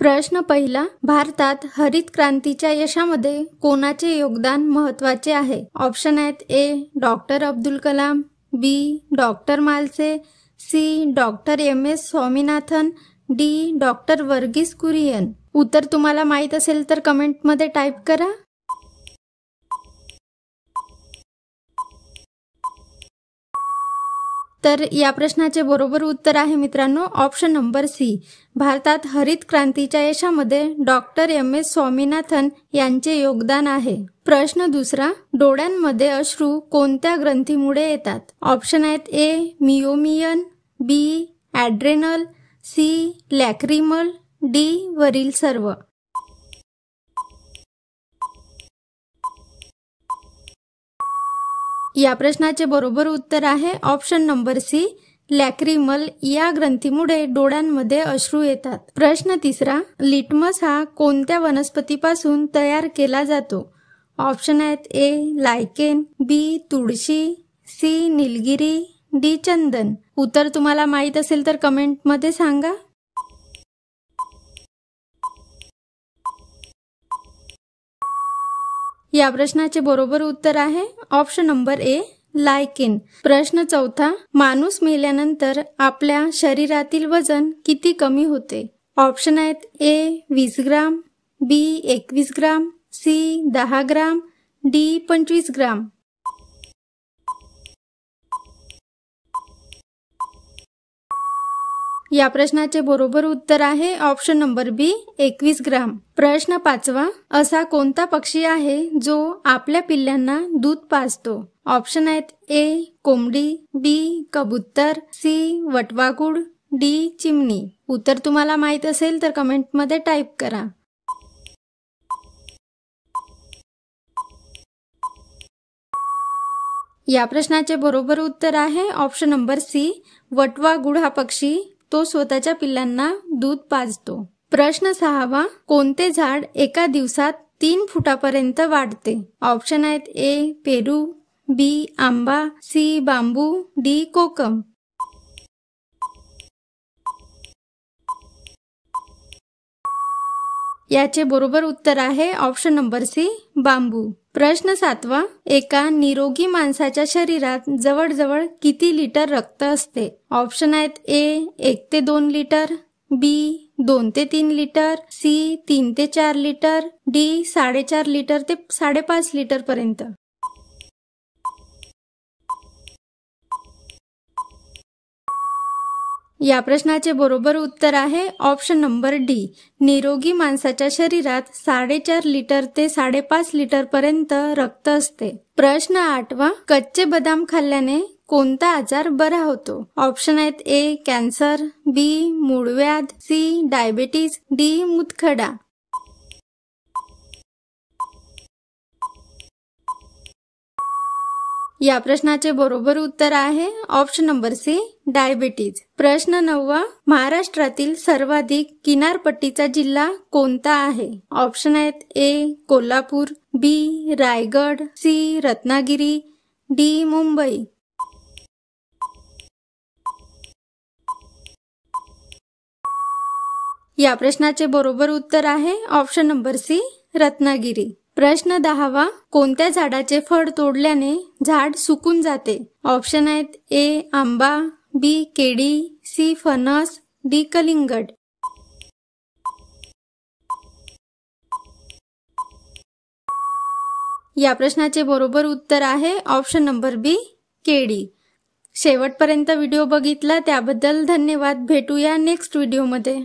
प्रश्न पहिला, भारतात हरित क्रांतीच्या यशामध्ये कोणाचे योगदान महत्त्वाचे आहे? ऑप्शन आहेत A doctor Abdul Kalam, B doctor Malse, C doctor MS. Swaminathan, D doctor Verghese Kurien. उत्तर तुम्हाला माहीत असेल तर कमेंटमध्ये टाईप करा. तर या प्रश्नाचे बरोबर उत्तर आहे मित्रांनो ऑप्शन नंबर सी. भारतात हरित क्रांतीच्या यशामध्ये डॉक्टर एम.एस. स्वामीनाथन यांचे योगदान आहे. प्रश्न दुसरा, डोळ्यांमध्ये अश्रू कोणत्या ग्रंथीमुळे येतात? ऑप्शन आहेत ए मिओमियन, बी ॲड्रेनल, सी लॅक्रिमल, डी वरील सर्व. या प्रश्नाचे बरोबर उत्तर आहे ऑप्शन नंबर सी लॅक्रिमल या ग्रंथीमुळे डोळ्यांमध्ये अश्रू येतात. प्रश्न तिसरा, लिटमस हा कोणत्या वनस्पतीपासून तयार केला जातो? ऑप्शन आहेत ए लायकेन, बी तुळशी, सी निलगिरी, डी चंदन. उत्तर तुम्हाला माहीत असेल तर कमेंटमध्ये सांगा. या प्रश्नाचे बरोबर उत्तर आहे ऑप्शन नंबर ए लायकेन. प्रश्न चौथा, माणूस मेल्यानंतर आपल्या शरीरातील वजन किती कमी होते? ऑप्शन आहेत ए 20 ग्राम, बी 21 ग्राम, सी 10 ग्राम, डी 25 ग्राम. या प्रश्नाचे बरोबर उत्तर आहे ऑप्शन नंबर बी 21 ग्राम. प्रश्न पाचवा, असा कोणता पक्षी आहे जो आपल्या पिल्लांना दूध पाजतो? ऑप्शन आहेत ए कोंबडी, बी कबूतर, सी वटवाघूळ, डी चिमणी. उत्तर तुम्हाला माहीत असेल तर कमेंटमध्ये टाईप करा. या प्रश्नाचे बरोबर उत्तर आहे ऑप्शन नंबर सी वटवाघूळ हा पक्षी तो स्वतःच्या पिल्लांना दूध पाजतो. प्रश्न सहावा, कोणते झाड एका दिवसात 3 फुटापर्यंत वाढते? ऑप्शन आहेत ए पेरू, बी आंबा, सी बांबू, डी कोकम. याचे बरोबर उत्तर आहे ऑप्शन नंबर सी बांबू. प्रश्न सातवा, एका निरोगी माणसाच्या शरीरात जवळजवळ किती लिटर रक्त असते? ऑप्शन आहेत ए 1 ते 2 लिटर, बी 2 ते 3 लिटर, सी 3 ते 4 लिटर, डी 4.5 लिटर ते 5.5 लिटर पर्यंत. या प्रश्नाचे बरोबर उत्तर आहे ऑप्शन नंबर डी. निरोगी माणसाच्या शरीरात 4.5 लिटर ते 5.5 लिटर पर्यंत रक्त असते. प्रश्न आठवा, कच्चे बदाम खाल्ल्याने कोणता आजार बरा होतो? ऑप्शन आहेत ए कॅन्सर, बी मूळव्याध, सी डायबिटीज, डी मूतखडा. या प्रश्नाचे बरोबर उत्तर आहे ऑप्शन नंबर सी डायबिटीज. प्रश्न 9वा, महाराष्ट्रातील सर्वाधिक किनारपट्टीचा जिल्हा कोणता आहे? ऑप्शन आहेत ए कोल्हापूर, बी रायगड, सी रत्नागिरी, डी मुंबई. या प्रश्नाचे बरोबर उत्तर आहे ऑप्शन नंबर सी रत्नागिरी. प्रश्न 10वा, कोणत्या झाडाचे फळ तोडल्याने झाड सुकून जाते? ऑप्शन आहेत ए आंबा, बी केळी, सी फणस, डी कलिंगड. या प्रश्नाचे बरोबर उत्तर आहे ऑप्शन नंबर बी केळी. शेवटपर्यंत व्हिडिओ बघितला त्याबद्दल धन्यवाद. भेटूया नेक्स्ट व्हिडिओमध्ये.